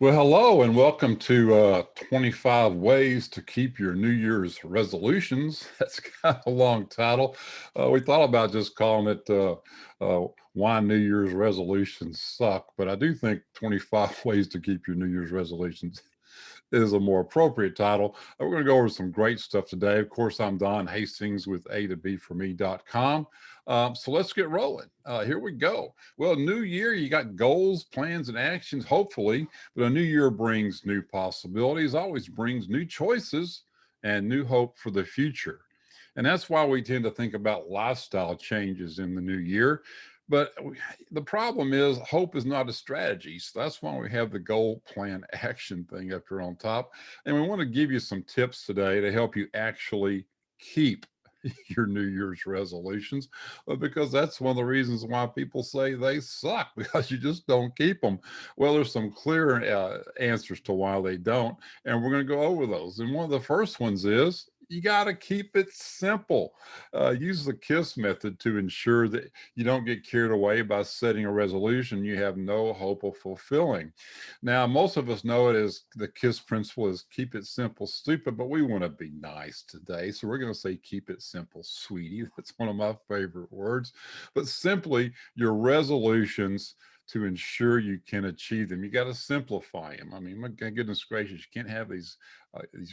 Well, hello and welcome to 25 Ways to Keep Your New Year's Resolutions. That's kind of a long title. We thought about just calling it Why New Year's Resolutions Suck, but I do think 25 Ways to Keep Your New Year's Resolutions is a more appropriate title. We're going to go over some great stuff today. Of course, I'm Don Hastings with A to B for me.com. So let's get rolling. Here we go. Well, new year, you got goals, plans, and actions, hopefully, but a new year brings new possibilities, always brings new choices and new hope for the future. And that's why we tend to think about lifestyle changes in the new year. But the problem is hope is not a strategy. So that's why we have the goal, plan, action thing up here on top. And we want to give you some tips today to help you actually keep your New Year's resolutions, because that's one of the reasons why people say they suck, because you just don't keep them. Well, there's some clear answers to why they don't, and we're going to go over those. And one of the first ones is you got to keep it simple. Use the KISS method to ensure that you don't get carried away by setting a resolution you have no hope of fulfilling. Now, most of us know it as the KISS principle is keep it simple, stupid, but we want to be nice today. So we're going to say keep it simple, sweetie. That's one of my favorite words. But simply your resolutions to ensure you can achieve them. You got to simplify them. I mean, my goodness gracious, you can't have these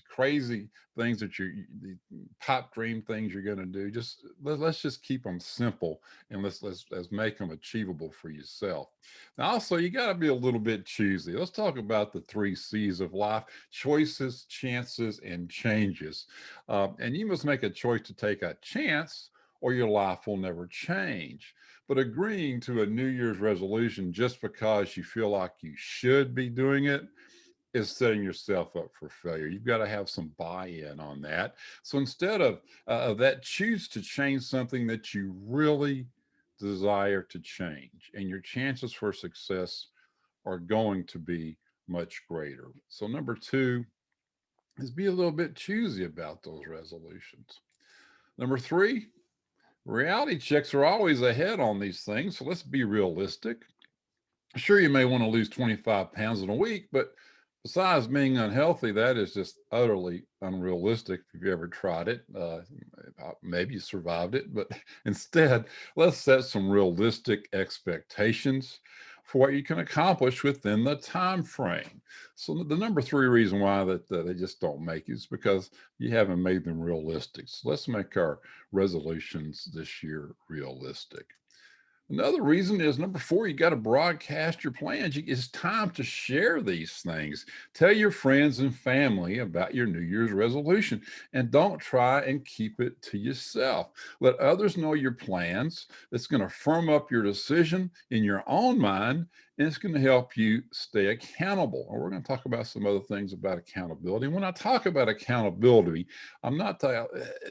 crazy things that the pipe dream things you're going to do. Just let's just keep them simple, and let's make them achievable for yourself. Now, also, you got to be a little bit choosy. Let's talk about the three C's of life: choices, chances, and changes. And you must make a choice to take a chance, or your life will never change. But agreeing to a New Year's resolution just because you feel like you should be doing it is setting yourself up for failure. You've got to have some buy-in on that. So instead of that, choose to change something that you really desire to change, and your chances for success are going to be much greater. So number two is be a little bit choosy about those resolutions. Number three, reality checks are always ahead on these things. So let's be realistic. Sure, you may want to lose 25 pounds in a week, but besides being unhealthy, that is just utterly unrealistic. If you've ever tried it, maybe you survived it, but instead, let's set some realistic expectations for what you can accomplish within the time frame. So the number three reason why that they just don't make it is because you haven't made them realistic. So let's make our resolutions this year realistic. Another reason is number four, you got to broadcast your plans. It's time to share these things. Tell your friends and family about your New Year's resolution, and don't try and keep it to yourself. Let others know your plans. It's going to firm up your decision in your own mind, and it's going to help you stay accountable. And we're going to talk about some other things about accountability. When I talk about accountability, I'm not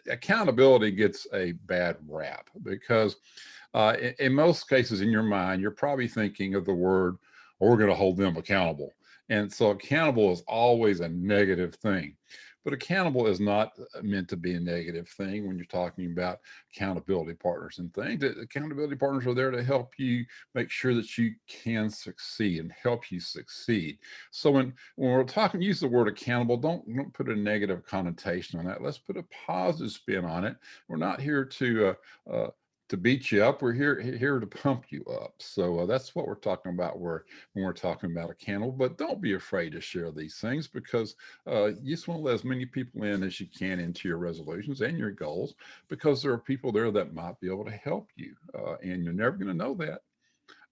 accountability gets a bad rap because in most cases in your mind, you're probably thinking of the word, or we're going to hold them accountable. And so accountable is always a negative thing. But accountable is not meant to be a negative thing when you're talking about accountability partners and things. Accountability partners are there to help you make sure that you can succeed and help you succeed. So when we're talking, use the word accountable, don't put a negative connotation on that. Let's put a positive spin on it. We're not here to beat you up. We're here to pump you up. So that's what we're talking about when we're talking about accountable. But don't be afraid to share these things, because you just want to let as many people in as you can into your resolutions and your goals, because there are people there that might be able to help you. And you're never going to know that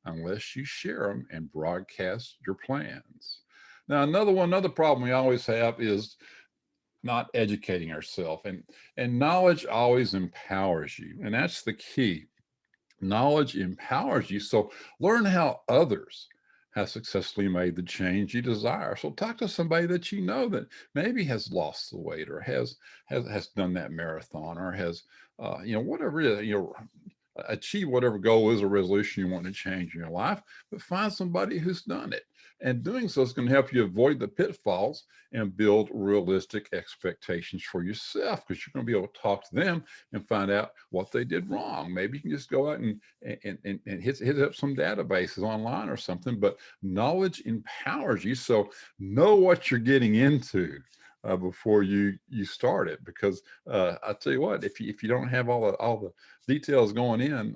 unless you share them and broadcast your plans. Now, another problem we always have is not educating ourselves, and knowledge always empowers you, and that's the key. Knowledge empowers you. So learn how others have successfully made the change you desire. So talk to somebody that you know that maybe has lost the weight, or has done that marathon, or has whatever it is. achieve whatever goal is or resolution you want to change in your life, but find somebody who's done it. And doing so is going to help you avoid the pitfalls and build realistic expectations for yourself, because you're going to be able to talk to them and find out what they did wrong. Maybe you can just go out and hit up some databases online or something, but knowledge empowers you. So know what you're getting into before you start it, because I tell you what, if you don't have all the details going in,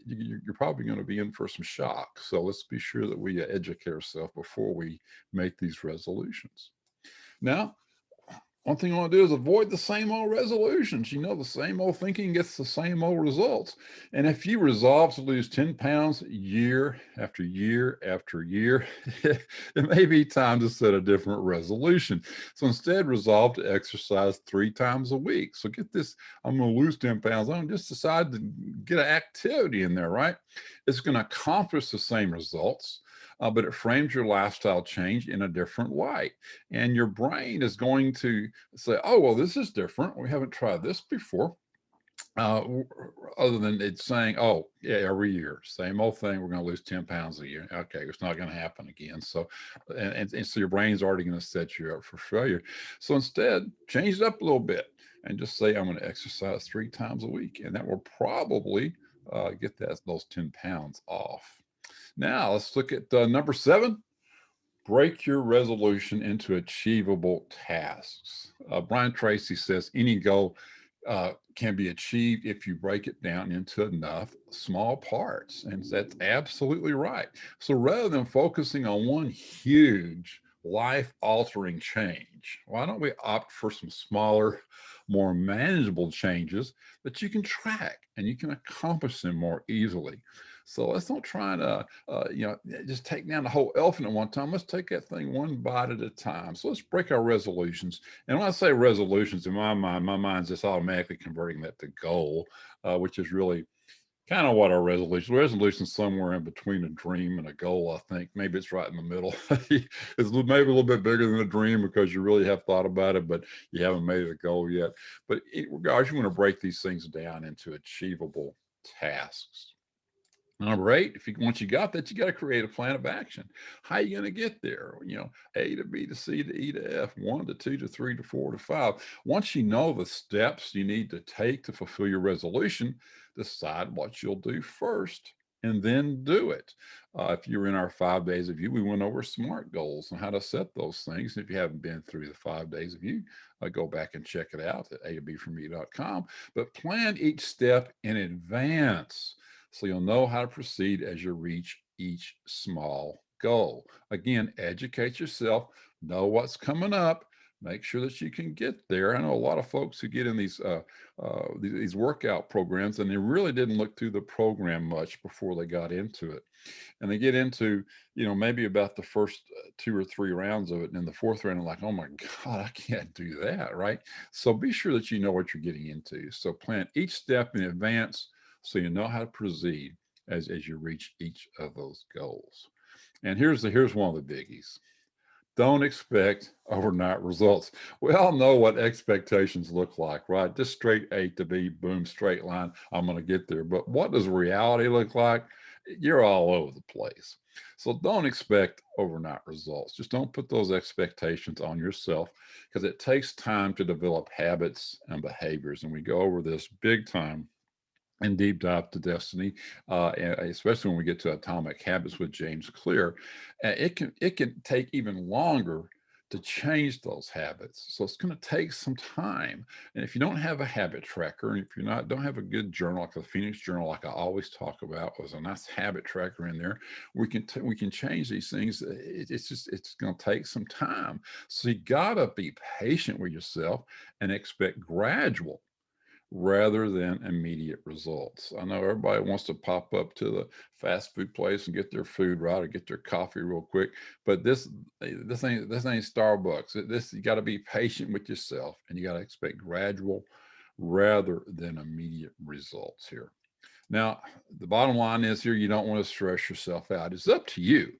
you're probably going to be in for some shock. So let's be sure that we educate ourselves before we make these resolutions. Now, one thing I want to do is avoid the same old resolutions. You know, the same old thinking gets the same old results. And if you resolve to lose 10 pounds year after year after year, it may be time to set a different resolution. So instead, resolve to exercise 3 times a week. So get this, I'm going to lose 10 pounds. I'm just decide to get an activity in there, right? It's going to accomplish the same results, but it frames your lifestyle change in a different light. And your brain is going to say, oh, well, this is different. We haven't tried this before. Other than it's saying, oh, yeah, every year, same old thing, we're going to lose 10 pounds a year. Okay, it's not going to happen again. So, and so your brain's already going to set you up for failure. So instead, change it up a little bit and just say, I'm going to exercise 3 times a week. And that will probably get those 10 pounds off. Now let's look at number 7. Break your resolution into achievable tasks. Brian Tracy says any goal can be achieved if you break it down into enough small parts. And that's absolutely right. So rather than focusing on one huge life-altering change, why don't we opt for some smaller, more manageable changes that you can track and you can accomplish them more easily? So let's not try to, just take down the whole elephant at one time. Let's take that thing one bite at a time. So let's break our resolutions. And when I say resolutions, in my mind's just automatically converting that to goal, which is really kind of what our resolution is somewhere in between a dream and a goal. I think maybe it's right in the middle. It's maybe a little bit bigger than a dream because you really have thought about it, but you haven't made it a goal yet. But regardless, you want to break these things down into achievable tasks. Number 8, once you got that, you got to create a plan of action. How are you going to get there? A to B to C to E to F, 1 to 2 to 3 to 4 to 5. Once you know the steps you need to take to fulfill your resolution, decide what you'll do first and then do it. If you're in our 5 days of you, we went over SMART goals and how to set those things. If you haven't been through the 5 days of you, go back and check it out at a2bforme.com. But plan each step in advance, so you'll know how to proceed as you reach each small goal. Again, educate yourself, know what's coming up, make sure that you can get there. I know a lot of folks who get in these workout programs and they really didn't look through the program much before they got into it. And they get into, maybe about the first 2 or 3 rounds of it. And in the 4th round, they're like, oh my God, I can't do that, right? So be sure that you know what you're getting into. So plan each step in advance, so you know how to proceed as you reach each of those goals. And here's one of the biggies. Don't expect overnight results. We all know what expectations look like, right? Just straight A to B, boom, straight line, I'm going to get there. But what does reality look like? You're all over the place. So don't expect overnight results. Just don't put those expectations on yourself, because it takes time to develop habits and behaviors. And we go over this big time and Deep Dive to Destiny, especially when we get to Atomic Habits with James Clear. It can take even longer to change those habits. So it's going to take some time. And if you don't have a habit tracker, and if you don't have a good journal, like a Phoenix journal, like I always talk about, was a nice habit tracker in there, we can change these things. It's going to take some time. So you got to be patient with yourself and expect gradual rather than immediate results. I know everybody wants to pop up to the fast food place and get their food right or get their coffee real quick, but this ain't Starbucks. You got to be patient with yourself, and you got to expect gradual rather than immediate results here. Now, the bottom line is here, you don't want to stress yourself out. It's up to you.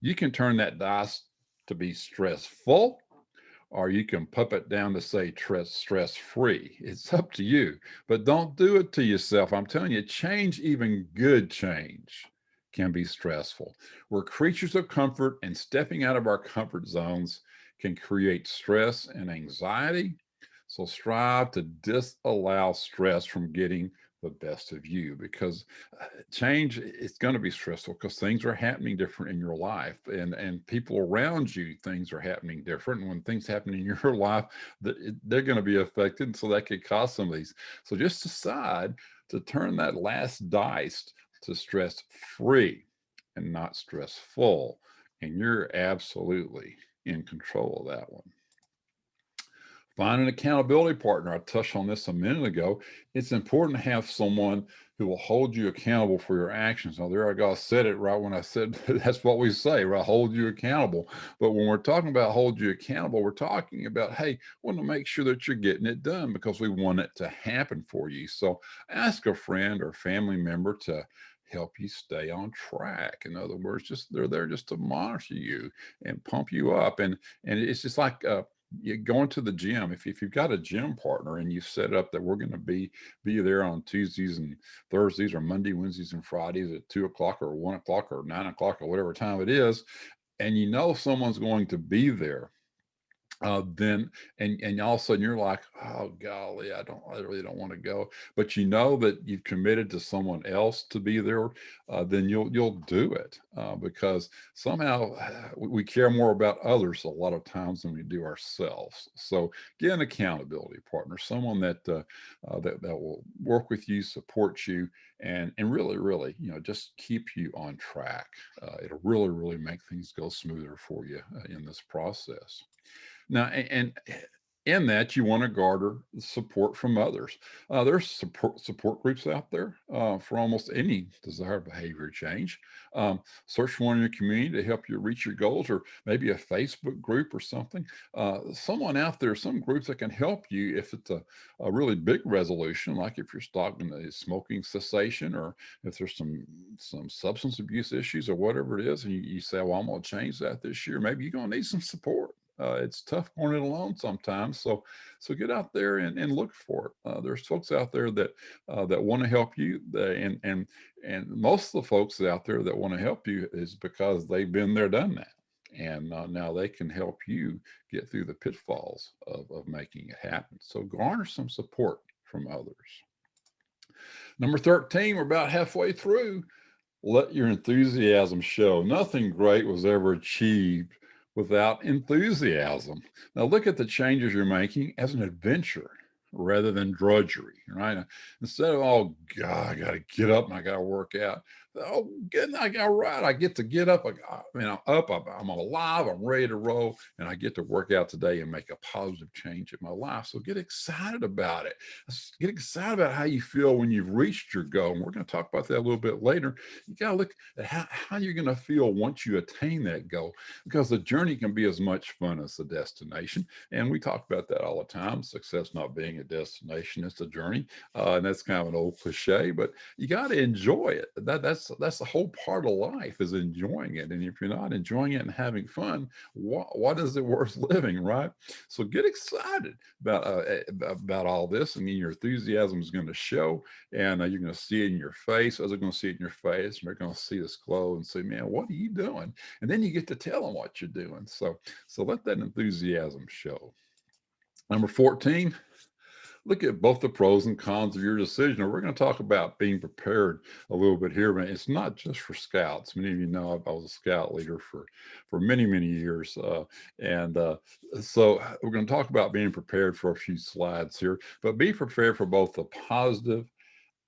You can turn that dice to be stressful, or you can put it down to say stress free. It's up to you, but don't do it to yourself. I'm telling you, change, even good change, can be stressful. We're creatures of comfort, and stepping out of our comfort zones can create stress and anxiety. So strive to disallow stress from getting the best of you, because change, it's going to be stressful because things are happening different in your life, and people around you, things are happening different. And when things happen in your life, they're going to be affected, so that could cause some of these. So just decide to turn that last dice to stress free and not stressful, and you're absolutely in control of that one. Find an accountability partner. I touched on this a minute ago. It's important to have someone who will hold you accountable for your actions. Now, there I go. I said it right when I said that's what we say, right? Hold you accountable. But when we're talking about hold you accountable, we're talking about, hey, we want to make sure that you're getting it done because we want it to happen for you. So ask a friend or family member to help you stay on track. In other words, just they're there just to monitor you and pump you up. And it's just like you going to the gym. If you've got a gym partner and you set up that we're going to be there on Tuesdays and Thursdays, or Monday, Wednesdays, and Fridays at 2 o'clock or 1 o'clock or 9 o'clock or whatever time it is, and you know someone's going to be there, then and all of a sudden you're like, oh golly, I really don't want to go, but you know that you've committed to someone else to be there, then you'll do it, because somehow we care more about others a lot of times than we do ourselves. So get an accountability partner, someone that will work with you, support you, and really, just keep you on track. It'll really make things go smoother for you in this process. Now, and in that, you want to garner support from others. There's support groups out there for almost any desired behavior change. Search one in your community to help you reach your goals, or maybe a Facebook group or something. Someone out there, some groups that can help you if it's a really big resolution, like if you're starting a smoking cessation, or if there's some substance abuse issues or whatever it is, and you say, well, I'm going to change that this year. Maybe you're going to need some support. It's tough going it alone sometimes. So get out there and look for it. There's folks out there that want to help you. And most of the folks out there that want to help you is because they've been there, done that. And now they can help you get through the pitfalls of making it happen. So garner some support from others. Number 13, we're about halfway through. Let your enthusiasm show. Nothing great was ever achieved without enthusiasm. Now look at the changes you're making as an adventure rather than drudgery, right? Instead of, oh God, I got to get up and I got to work out. Oh, I got right. I get to get up. I'm alive. I'm ready to roll, and I get to work out today and make a positive change in my life. So get excited about it. Get excited about how you feel when you've reached your goal. And we're going to talk about that a little bit later. You got to look at how you're going to feel once you attain that goal, because the journey can be as much fun as the destination. And we talk about that all the time. Success not being a destination, it's a journey. And that's kind of an old cliche, but you got to enjoy it. That's the whole part of life, is enjoying it. And if you're not enjoying it and having fun, what is it worth living, right? So get excited about all this. I mean, your enthusiasm is going to show, and you're going to see it in your face. Others are going to see it in your face, and they're going to see this glow and say, man, what are you doing? And then you get to tell them what you're doing. So let that enthusiasm show. Number 14, look at both the pros and cons of your decision. And we're going to talk about being prepared a little bit here, but it's not just for scouts. Many of you know I was a scout leader for many years. So we're going to talk about being prepared for a few slides here, but be prepared for both the positive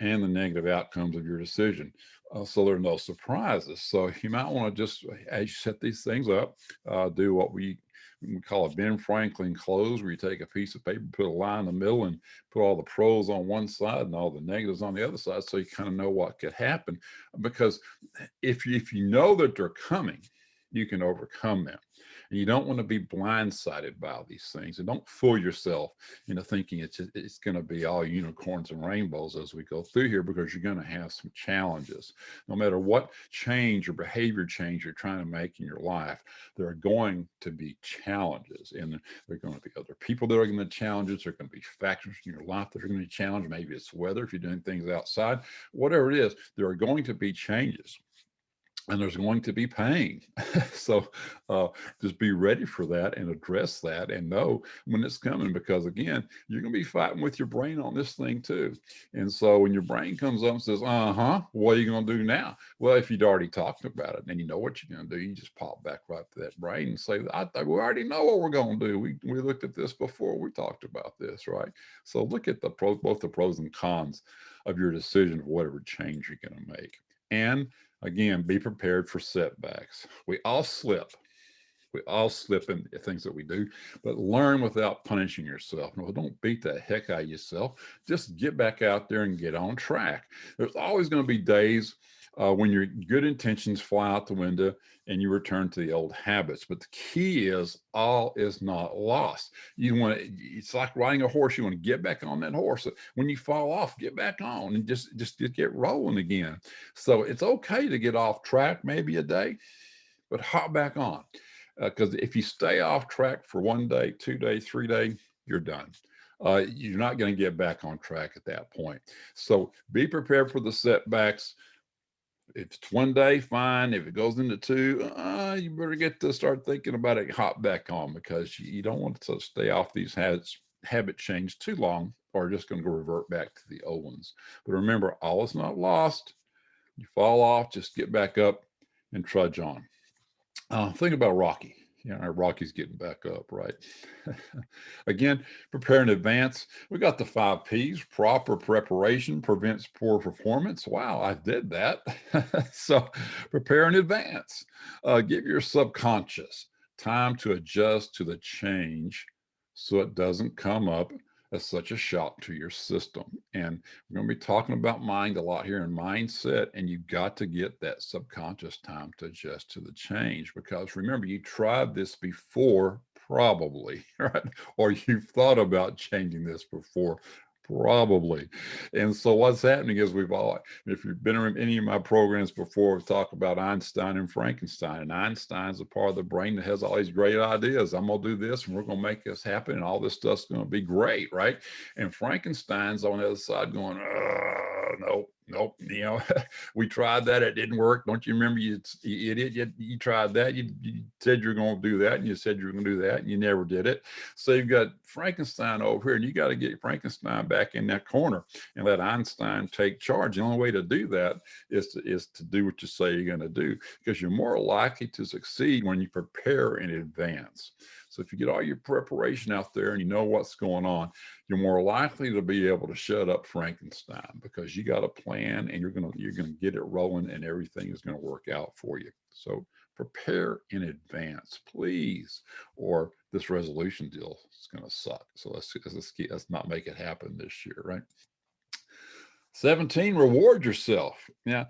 and the negative outcomes of your decision. So there are no surprises. So you might want to just, as you set these things up, do what we call a Ben Franklin close, where you take a piece of paper, put a line in the middle, and put all the pros on one side and all the negatives on the other side, so you kind of know what could happen. Because if you know that they're coming, you can overcome them. And you don't want to be blindsided by these things. And don't fool yourself into thinking it's going to be all unicorns and rainbows as we go through here, because you're going to have some challenges. No matter what change or behavior change you're trying to make in your life, there are going to be challenges. And there are going to be other people that are going to challenge us. There are going to be factors in your life that are going to be challenged. Maybe it's weather if you're doing things outside. Whatever it is, there are going to be changes. And there's going to be pain. So just be ready for that and address that and know when it's coming, because again, you're going to be fighting with your brain on this thing too. And so when your brain comes up and says, what are you going to do now? Well, if you'd already talked about it and you know what you're going to do, you just pop back right to that brain and say, we already know what we're going to do. We looked at this before. We talked about this, right? So look at both the pros and cons of your decision of whatever change you're going to make. And again, be prepared for setbacks. We all slip. We all slip in things that we do, but learn without punishing yourself. No, don't beat the heck out of yourself. Just get back out there and get on track. There's always going to be days when your good intentions fly out the window and you return to the old habits. But the key is all is not lost. It's like riding a horse. You want to get back on that horse. When you fall off, get back on and just get rolling again. So it's okay to get off track maybe a day, but hop back on. Because if you stay off track for 1 day, 2 days, 3 days, you're done. You're not going to get back on track at that point. So be prepared for the setbacks. If it's 1 day, fine. If it goes into 2, you better get to start thinking about it, hop back on, because you don't want to stay off these habit change too long, or just going to go revert back to the old ones. But remember, all is not lost. You fall off, just get back up and trudge on. Think about Rocky. Rocky's getting back up, right? Again, prepare in advance. We got the 5 P's. Proper preparation prevents poor performance. Wow, I did that. So prepare in advance. Give your subconscious time to adjust to the change so it doesn't come up as such a shock to your system. And we're going to be talking about mind a lot here, and mindset, and you've got to get that subconscious time to adjust to the change, because remember, you tried this before, probably, right? Or you've thought about changing this before, probably. And so what's happening is if you've been in any of my programs before, we've talked about Einstein and Frankenstein. And Einstein's a part of the brain that has all these great ideas. I'm going to do this and we're going to make this happen and all this stuff's going to be great, right? And Frankenstein's on the other side going, nope. We tried that. It didn't work. Don't you remember, you idiot? You tried that. You said you're going to do that. And you said you're going to do that. And you never did it. So you've got Frankenstein over here, and you got to get Frankenstein back in that corner and let Einstein take charge. The only way to do that is to do what you say you're going to do, because you're more likely to succeed when you prepare in advance. So if you get all your preparation out there and you know what's going on, you're more likely to be able to shut up Frankenstein, because you got a plan and you're gonna get it rolling and everything is going to work out for you. So prepare in advance, please, or this resolution deal is going to suck. So let's not make it happen this year, right? 17, reward yourself. Yeah,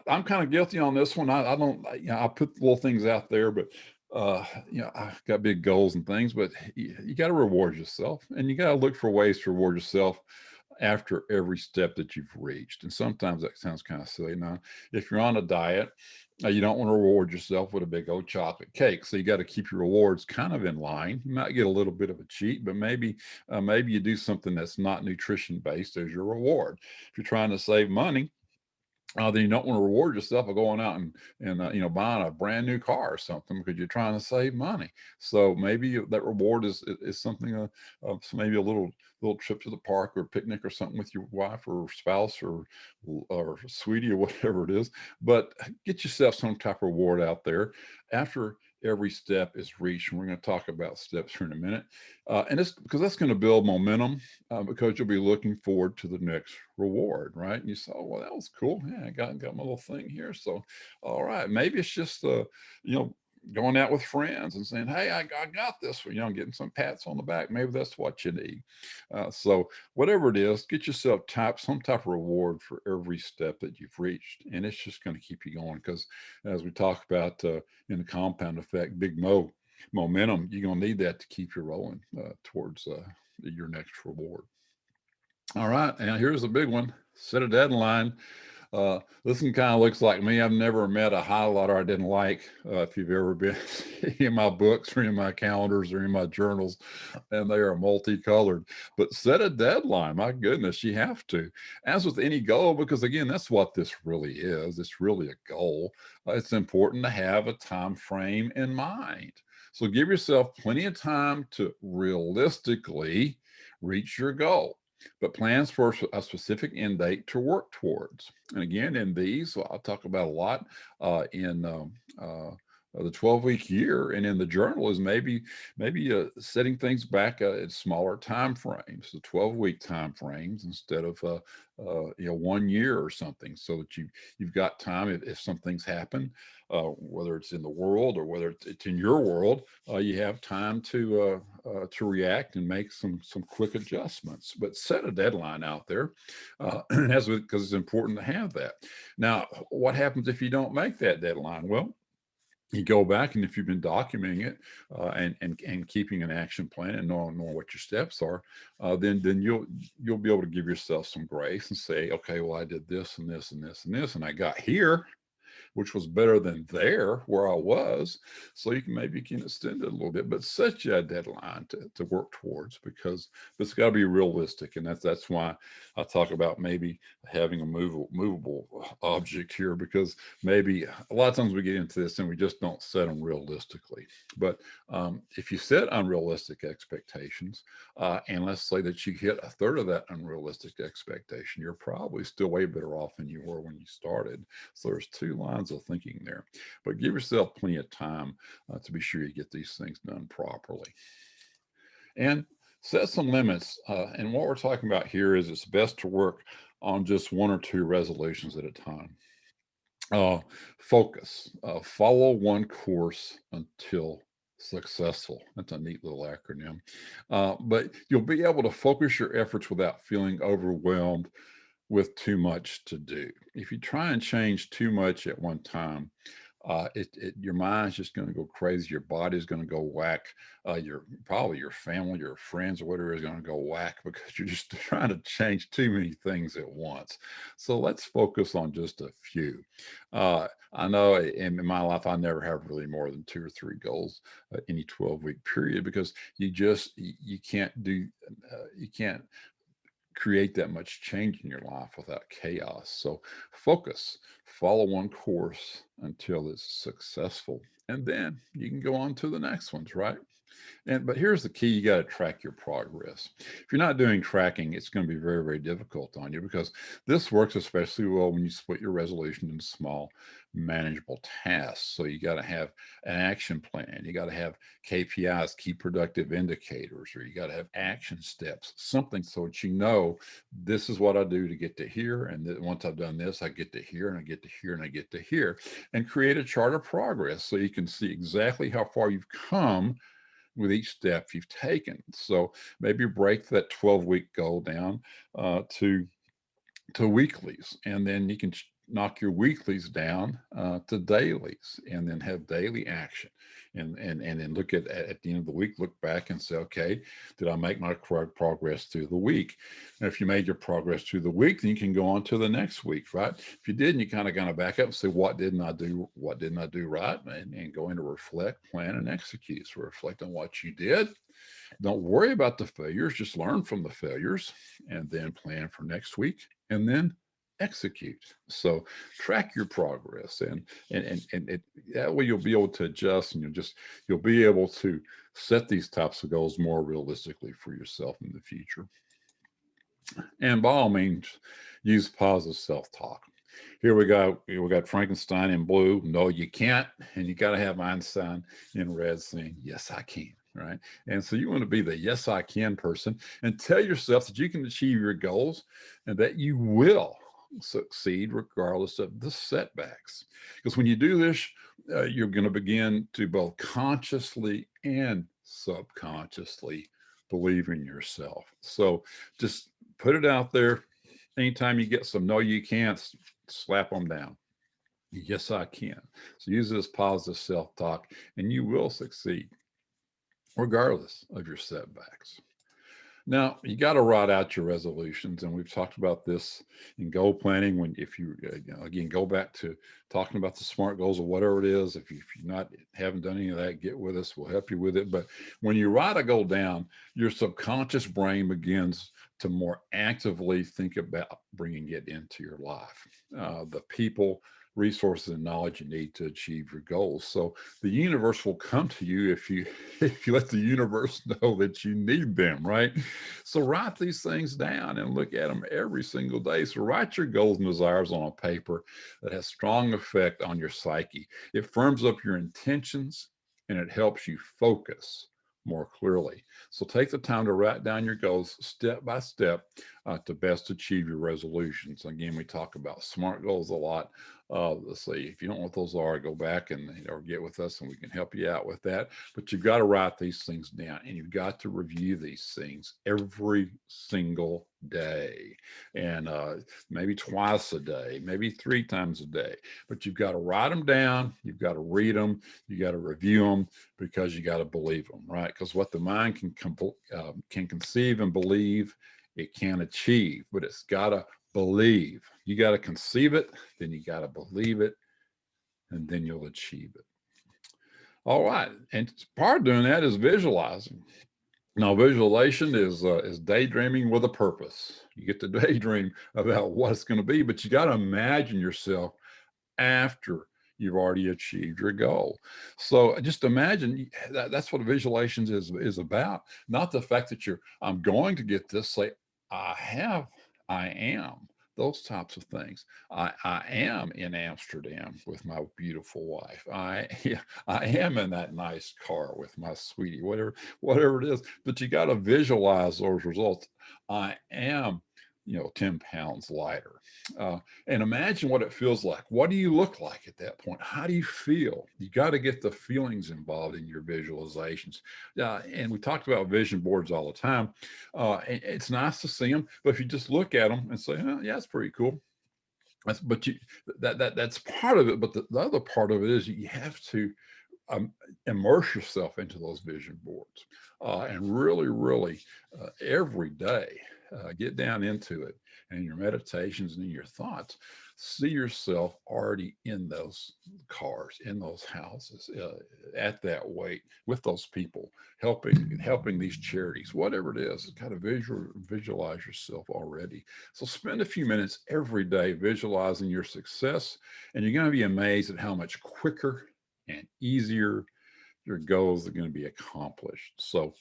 I'm kind of guilty on this one. I don't, I put little things out there, but I've got big goals and things, but you got to reward yourself, and you got to look for ways to reward yourself after every step that you've reached. And sometimes that sounds kind of silly. Now, if you're on a diet, you don't want to reward yourself with a big old chocolate cake. So you got to keep your rewards kind of in line. You might get a little bit of a cheat, but maybe you do something that's not nutrition based as your reward. If you're trying to save money, then you don't want to reward yourself by going out and buying a brand new car or something, because you're trying to save money. So maybe that reward is something, so maybe a little trip to the park or picnic or something with your wife or spouse or sweetie or whatever it is. But get yourself some type of reward out there after every step is reached. And we're going to talk about steps here in a minute. And it's because that's going to build momentum, because you'll be looking forward to the next reward, right? And you say, oh, well, that was cool. Yeah, I got my little thing here. So, all right, maybe it's just, going out with friends and saying, hey, I got this, getting some pats on the back. Maybe that's what you need. So whatever it is, get yourself some type of reward for every step that you've reached. And it's just going to keep you going, because as we talk about in the compound effect, momentum, you're going to need that to keep you rolling towards your next reward. All right, and here's a big one. Set a deadline. This one kind of looks like me. I've never met a highlighter I didn't like. If you've ever been in my books or in my calendars or in my journals, and they are multicolored. But set a deadline. My goodness, you have to. As with any goal, because again, that's what this really is. It's really a goal. It's important to have a time frame in mind. So give yourself plenty of time to realistically reach your goal, but plans for a specific end date to work towards. And again, in these, I'll talk about a lot in the 12-week year, and in the journal is maybe setting things back at smaller time frames, the 12-week time frames instead of 1 year or something, so that you've got time if some things happen, whether it's in the world or whether it's in your world, you have time to react and make some quick adjustments. But set a deadline out there, because it's important to have that. Now, what happens if you don't make that deadline? Well, you go back, and if you've been documenting it and keeping an action plan and knowing what your steps are, then you'll be able to give yourself some grace and say, okay, well, I did this and this and this and this, and I got here, which was better than where I was. So you can extend it a little bit, but set you a deadline to work towards, because it's got to be realistic. And that's why I talk about maybe having a movable object here, because maybe a lot of times we get into this and we just don't set them realistically. But if you set unrealistic expectations, and let's say that you hit a third of that unrealistic expectation, you're probably still way better off than you were when you started. So there's two lines of thinking there, but give yourself plenty of time to be sure you get these things done properly. And set some limits. And what we're talking about here is it's best to work on just 1 or 2 resolutions at a time. Focus. Follow one course until successful. That's a neat little acronym. But you'll be able to focus your efforts without feeling overwhelmed with too much to do. If you try and change too much at one time, your mind's just going to go crazy. Your body's going to go whack. Probably your family, your friends, or whatever is going to go whack, because you're just trying to change too many things at once. So let's focus on just a few. I know in my life, I never have really more than 2 or 3 goals any 12-week period, because you can't create that much change in your life without chaos. So focus, follow one course until it's successful, and then you can go on to the next ones, right? But here's the key: you got to track your progress. If you're not doing tracking, it's going to be very, very difficult on you, because this works especially well when you split your resolution into small, manageable tasks. So you got to have an action plan. You got to have KPIs, key productive indicators, or you got to have action steps, something so that this is what I do to get to here. And then once I've done this, I get to here, and I get to here, and I get to here, and create a chart of progress so you can see exactly how far you've come with each step you've taken. So maybe break that 12-week goal down to weeklies, and then you can knock your weeklies down to dailies, and then have daily action, and then look at the end of the week, look back and say, okay, did I make my progress through the week? And if you made your progress through the week, then you can go on to the next week, right? If you didn't, you kind of back up and say, what didn't I do right? And go into reflect, plan, and execute. So reflect on what you did. Don't worry about the failures, just learn from the failures, and then plan for next week, and then execute. So track your progress, and that way you'll be able to adjust, and you'll be able to set these types of goals more realistically for yourself in the future. And by all means, use positive self-talk. Here we got Frankenstein in blue. No, you can't. And you got to have Einstein in red saying, yes, I can. Right. And so you want to be the yes, I can person, and tell yourself that you can achieve your goals, and that you will succeed regardless of the setbacks. Because when you do this, you're going to begin to both consciously and subconsciously believe in yourself. So just put it out there. Anytime you get some no, you can't, slap them down. Yes, I can. So use this positive self-talk and you will succeed regardless of your setbacks. Now, you got to write out your resolutions, and we've talked about this in goal planning. When, if you, again, go back to talking about the SMART goals or whatever it is. If you're not haven't done any of that, get with us. We'll help you with it. But when you write a goal down, your subconscious brain begins to more actively think about bringing it into your life. The people, resources, and knowledge you need to achieve your goals. So the universe will come to you if you if you let the universe know that you need them, right? So write these things down and look at them every single day. So write your goals and desires on a paper that has strong effect on your psyche. It firms up your intentions and it helps you focus more clearly. So take the time to write down your goals step by step to best achieve your resolutions. Again, we talk about SMART goals a lot. Let's see, if you don't know what those are, go back and or get with us and we can help you out with that. But you've got to write these things down and you've got to review these things every single day, and maybe twice a day, maybe 3 times a day. But you've got to write them down, you've got to read them, you got to review them, because you got to believe them, right? Because what the mind can conceive and believe, it can achieve, but it's got to believe. You got to conceive it, then you got to believe it, and then you'll achieve it. All right, and part of doing that is visualizing. Now, visualization is daydreaming with a purpose. You get to daydream about what it's going to be, but you got to imagine yourself after you've already achieved your goal. So just imagine that's what visualizations is about. Not the fact that I'm going to get this. Say, I am. Those types of things. I am in Amsterdam with my beautiful wife. I am in that nice car with my sweetie, whatever it is. But you got to visualize those results. I am 10 pounds lighter. And imagine what it feels like. What do you look like at that point? How do you feel? You got to get the feelings involved in your visualizations. And we talked about vision boards all the time. It's nice to see them, but if you just look at them and say, oh, yeah, it's pretty cool. That's part of it. But the other part of it is you have to immerse yourself into those vision boards and really every day get down into it, and your meditations and in your thoughts, see yourself already in those cars, in those houses, at that weight, with those people, helping these charities, whatever it is. Kind of visualize yourself already. So spend a few minutes every day visualizing your success, and you're going to be amazed at how much quicker and easier your goals are going to be accomplished. So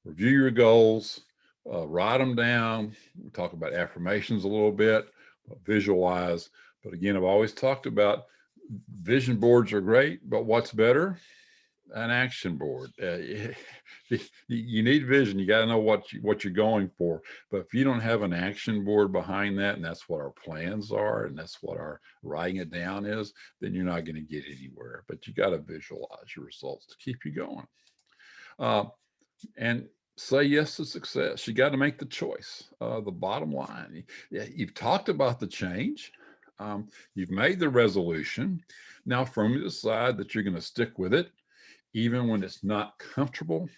review your goals, write them down. We talk about affirmations a little bit, visualize. But again, I've always talked about vision boards are great, but what's better? An action board. You need vision. You got to know what you're going for. But if you don't have an action board behind that, and that's what our plans are, and that's what our writing it down is, then you're not going to get anywhere. But you got to visualize your results to keep you going. And say yes to success. You got to make the choice. The bottom line. You've talked about the change. You've made the resolution. Now firmly decide that you're going to stick with it, even when it's not comfortable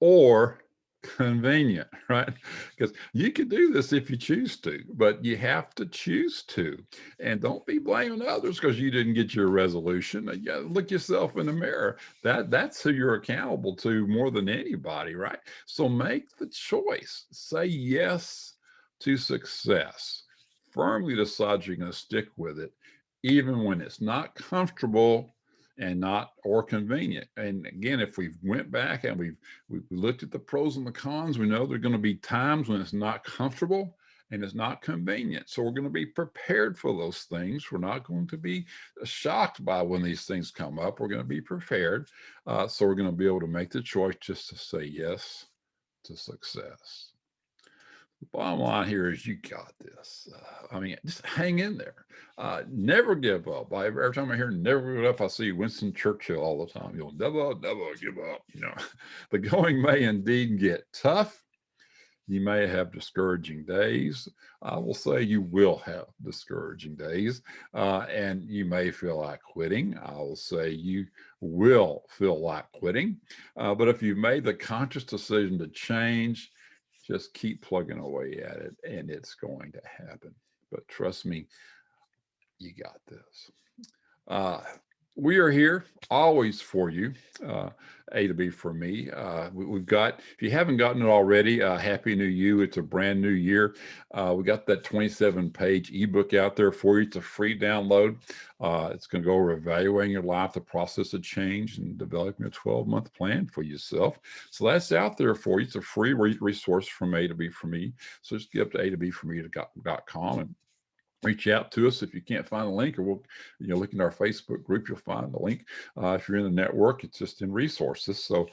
or convenient, right? Because you can do this if you choose to, but you have to choose to. And don't be blaming others because you didn't get your resolution. You got to look yourself in the mirror. That's who you're accountable to more than anybody, right? So make the choice. Say yes to success. Firmly decide you're going to stick with it, even when it's not comfortable and not or convenient. And again, if we went back and we've looked at the pros and the cons, we know there are going to be times when it's not comfortable and it's not convenient. So we're going to be prepared for those things. We're not going to be shocked by when these things come up. We're going to be prepared. So we're going to be able to make the choice just to say yes to success. The bottom line here is you got this. I mean, just hang in there. Never give up. Every time I hear never give up, I see Winston Churchill all the time. You'll never give up. The going may indeed get tough. You may have discouraging days. I will say you will have discouraging days, and you may feel like quitting. I will say you will feel like quitting. But if you've made the conscious decision to change, just keep plugging away at it, and it's going to happen. But trust me, you got this. Uh, we are here always for you. Uh, A to B for me. We've got, if you haven't gotten it already, Happy New You. It's a brand new year. We got that 27-page ebook out there for you. It's a free download. It's going to go over evaluating your life, the process of change, and developing a 12-month plan for yourself. So that's out there for you. It's a free resource from A to B for me. So just get up to A to B for me.com and reach out to us if you can't find the link, or we'll, look in our Facebook group, you'll find the link. If you're in the network, it's just in resources. So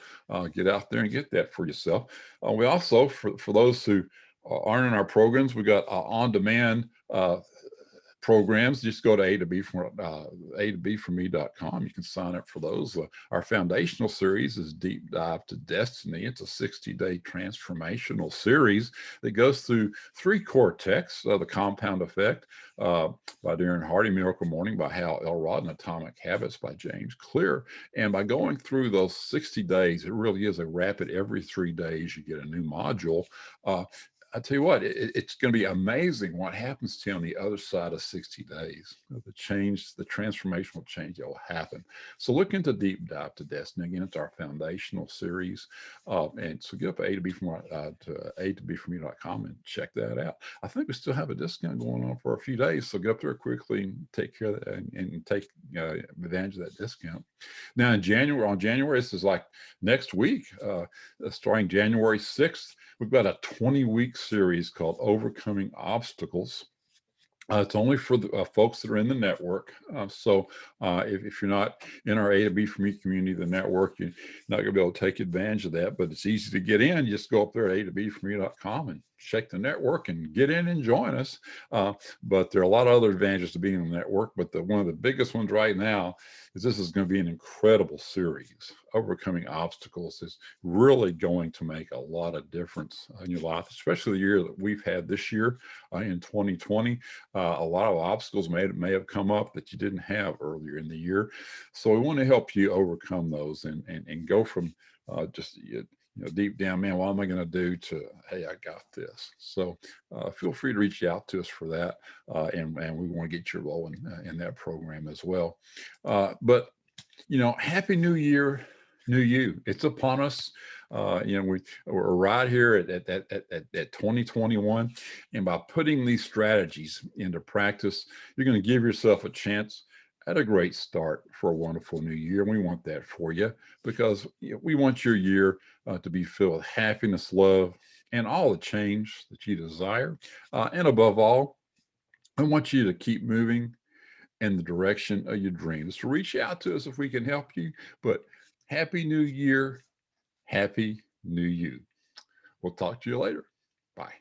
get out there and get that for yourself. We also, for those who aren't in our programs, we got on-demand programs. Just go to a to b for me.com. You can sign up for those. Our foundational series is Deep Dive to Destiny. It's a 60-day transformational series that goes through 3 core texts: The Compound Effect by Darren Hardy, Miracle Morning by Hal Elrod, and Atomic Habits by James Clear. And by going through those 60 days, it really is a rapid. Every 3 days you get a new module. I tell you what, it's going to be amazing what happens to you on the other side of 60 days. The change, the transformational change that will happen. So look into Deep Dive to Destiny. Again, it's our foundational series. And so get up A to B from to A to B for me.com and check that out. I think we still have a discount going on for a few days. So get up there quickly and take care of that and take advantage of that discount. Now on January, this is like next week, starting January 6th, we've got a 20-week series called Overcoming Obstacles. It's only for the folks that are in the network. So if you're not in our A to B for me community, the network, you're not going to be able to take advantage of that. But it's easy to get in. You just go up there at a2bforme.com and check the network and get in and join us. But there are a lot of other advantages to being in the network. But one of the biggest ones right now is this is going to be an incredible series. Overcoming Obstacles is really going to make a lot of difference in your life, especially the year that we've had this year in 2020. A lot of obstacles may have come up that you didn't have earlier in the year. So we want to help you overcome those and go from just deep down, man, what am I going to do, to, hey, I got this. So feel free to reach out to us for that. And we want to get you rolling in that program as well. But, Happy New Year, New You. It's upon us. We're right here at 2021. And by putting these strategies into practice, you're going to give yourself a chance at a great start for a wonderful new year. And we want that for you because we want your year to be filled with happiness, love, and all the change that you desire. And above all, I want you to keep moving in the direction of your dreams. So reach out to us if we can help you. But Happy New Year, Happy New You. We'll talk to you later. Bye.